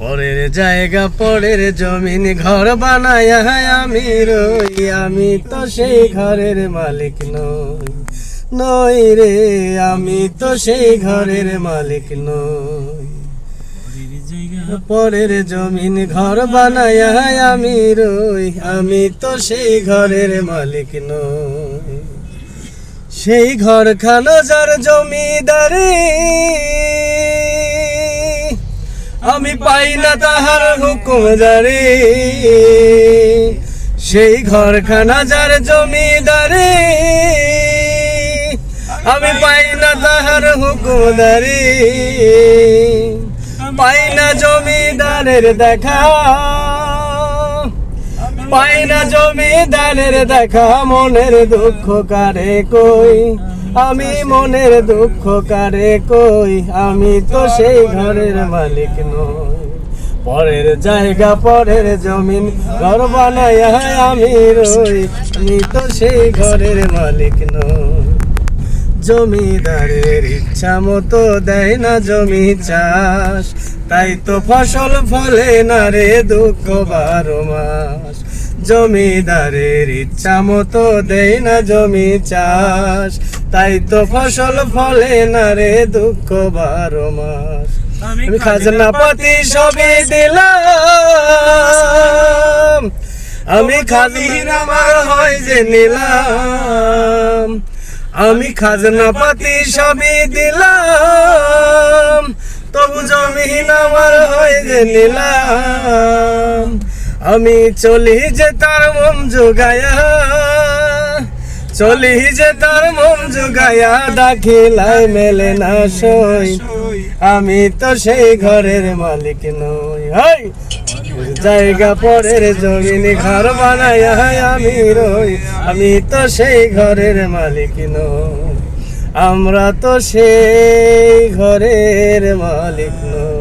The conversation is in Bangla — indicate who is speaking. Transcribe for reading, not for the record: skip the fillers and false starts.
Speaker 1: পরের জায়গা পরের জমিন ঘর বানায় আমি রই, আমি তো সেই ঘরের মালিক নই, নই রে আমি তো সেই ঘরের মালিক নই। পরের জমিন ঘর বানায় আমি রই, আমি তো সেই ঘরের মালিক নই। সেই ঘরখানা যার জমিদারি, আমি পাই না তাহার হুকুমদারি। সেই ঘরখানা যার জমিদারি, আমি পাই না তাহার হুকুমদারি। পাই না জমিদারের দেখা, পাই না জমিদারের দেখা, মনের দুঃখ কারে কই, আমি মনের দুঃখ কারে কই, আমি তো সেই ঘরের মালিক নই। পরের জায়গা পরের জমিন ঘর বানায় আমি রই, আমি তো সেই ঘরের মালিক নই। জমিদারের ইচ্ছা মতো দেয় না জমি চাষ, তাই তো ফসল ফলে না রে দুঃখ 12 মাস। জমিদারের ইচ্ছা মতো দেয় না জমি চাষ, তাই তো ফসল ফলে না রে দুঃখ 12 মাস। আমি খাজনা পাতি সবই দিলাম, আমি খাজনা আমার হয় যে নিলাম। আমি খাজনা পাতি সবই দিলাম, তবু জমিন আমার হয় যে নিলাম। আমি চলি যে তার মন জোগায়া, চলি যে তার মন জোগায়া, দাখিলায় মেলে না সই, আমি তো সেই ঘরের মালিক নই। জায়গা পরের জমিন ঘর বানায় আমি রই, আমি তো সেই ঘরের মালিক নই, আমরা তো সেই ঘরের মালিক নই।